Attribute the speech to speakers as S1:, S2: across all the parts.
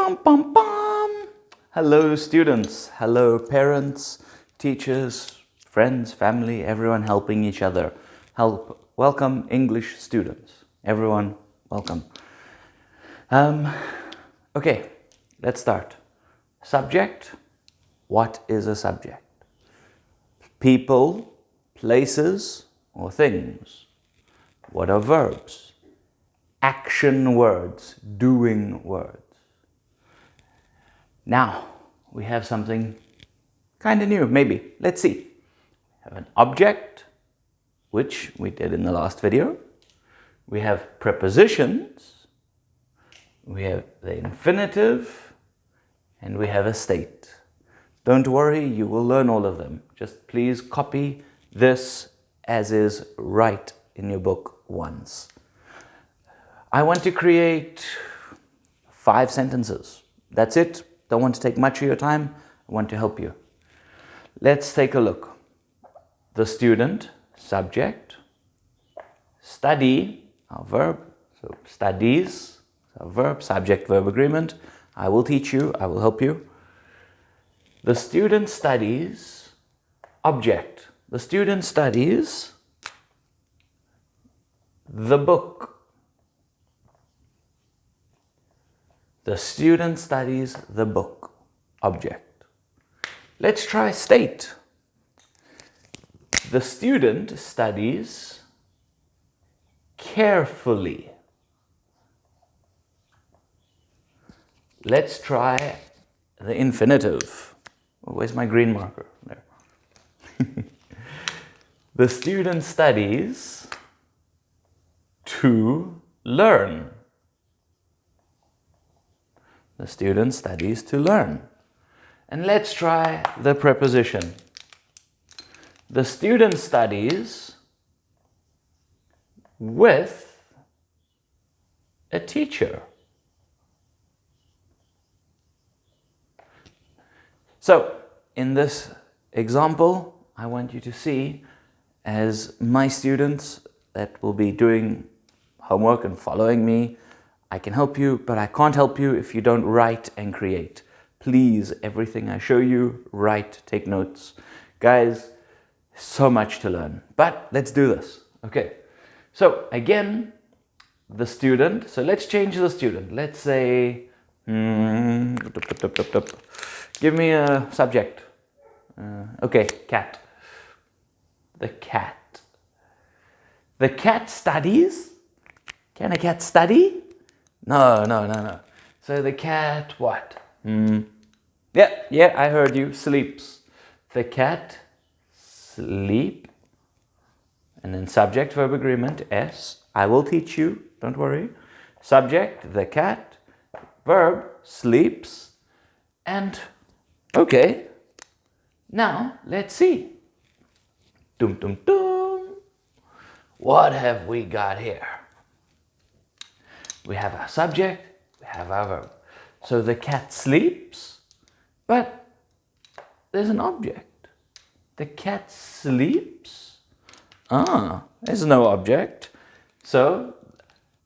S1: Bum, bum, bum. Hello students, hello parents, teachers, friends, family, everyone helping each other. Welcome English students. Everyone, welcome. Okay, let's start. Subject. What is a subject? People, places, or things. What are verbs? Action words, doing words. Now, we have something kind of new, maybe. Let's see. We have an object, which we did in the last video. We have prepositions. We have the infinitive. And we have a state. Don't worry, you will learn all of them. Just please copy this as is right in your book once. I want to create 5 sentences. That's it. Don't want to take much of your time. I want to help you. Let's take a look. The student, subject. Study, our verb. So studies, our verb, subject-verb agreement. I will teach you. I will help you. The student studies, object. The student studies the book. The student studies the book, object. Let's try state. The student studies carefully. Let's try the infinitive. Where's my green marker? There. The student studies to learn. The student studies to learn. And let's try the preposition. The student studies with a teacher. So, in this example, I want you to see as my students that will be doing homework and following me, I can help you, but I can't help you if you don't write and create. Please, everything I show you, write, take notes. Guys, so much to learn, but let's do this. Okay, so again, the student. So let's change the student. Let's say, give me a subject. Okay, cat. The cat. The cat studies. Can a cat study? No. So the cat, what? Yeah, I heard you. Sleeps. The cat sleep. And then subject, verb agreement, S. I will teach you. Don't worry. Subject, the cat. Verb, sleeps. And, okay. Now, let's see. Dum, dum, dum. What have we got here? We have our subject, we have our verb. So the cat sleeps, but there's an object. The cat sleeps. There's no object. So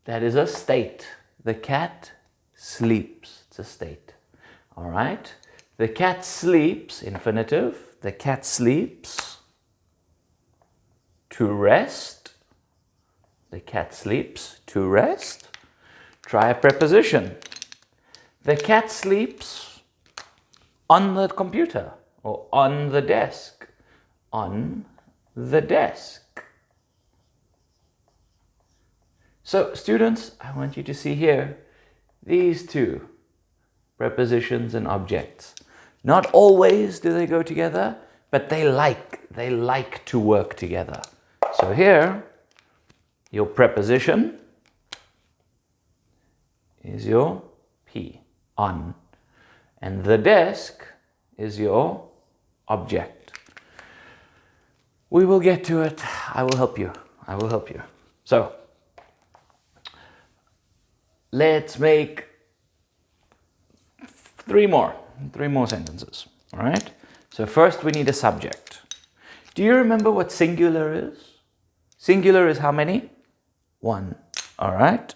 S1: that is a state. The cat sleeps. It's a state. All right. The cat sleeps, infinitive. The cat sleeps to rest. The cat sleeps to rest. Try a preposition. The cat sleeps on the computer or on the desk. On the desk. So, students, I want you to see here these two prepositions and objects. Not always do they go together, but they like to work together. So here, your preposition is your P, on. And the desk is your object. We will get to it. I will help you. So, let's make 3 more sentences, all right? So first we need a subject. Do you remember what singular is? Singular is how many? 1, all right?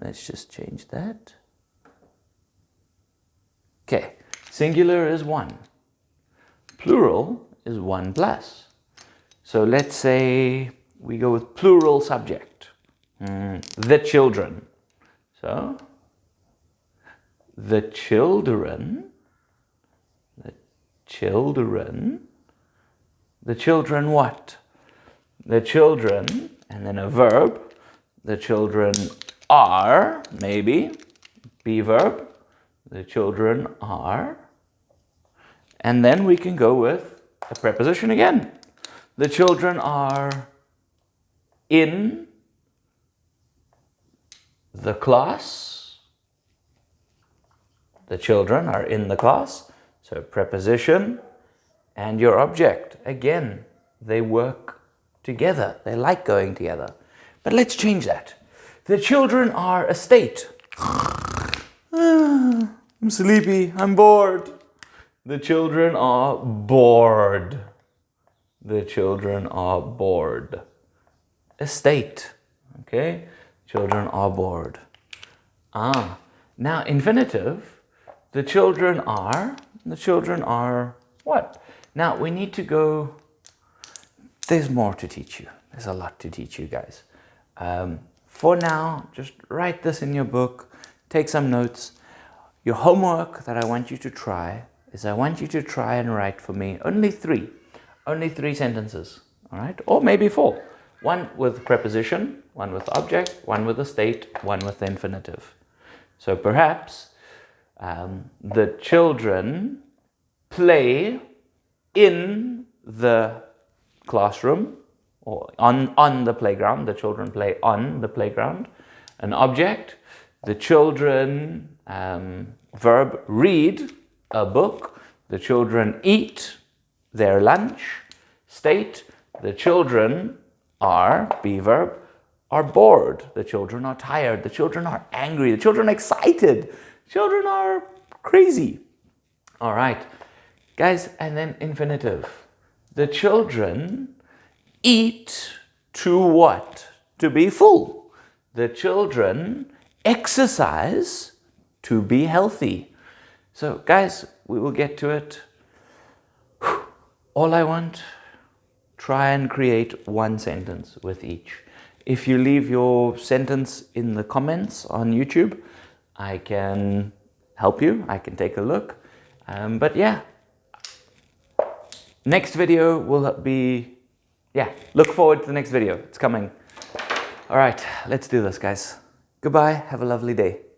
S1: Let's just change that. Okay, singular is one. Plural is one plus. So let's say we go with plural subject. The children. So, the children. The children. The children what? The children, and then a verb. The children are, maybe, be verb. The children are. And then we can go with a preposition again. The children are in the class. The children are in the class. So preposition and your object. Again, they work together. They like going together. But let's change that. The children are a state. I'm sleepy. I'm bored. The children are bored. The children are bored. A state. Okay? Children are bored. Now infinitive. The children are. The children are what? Now we need to go. There's more to teach you. There's a lot to teach you guys. For now, just write this in your book. Take some notes. Your homework that I want you to try is I want you to try and write for me only three sentences, all right? Or maybe 4. One with preposition, one with object, one with a state, one with the infinitive. So perhaps the children play in the classroom or on the playground. The children play on the playground. An object, the children, verb, read a book. The children eat their lunch. State, the children are, be verb, are bored. The children are tired. The children are angry. The children are excited. Children are crazy. All right, guys, and then infinitive. The children eat to what? To be full. The children exercise to be healthy. So, guys, we will get to it. All I want, try and create one sentence with each. If you leave your sentence in the comments on YouTube, I can help you. I can take a look. But yeah, next video will be, look forward to the next video. It's coming. All right, let's do this, guys. Goodbye. Have a lovely day.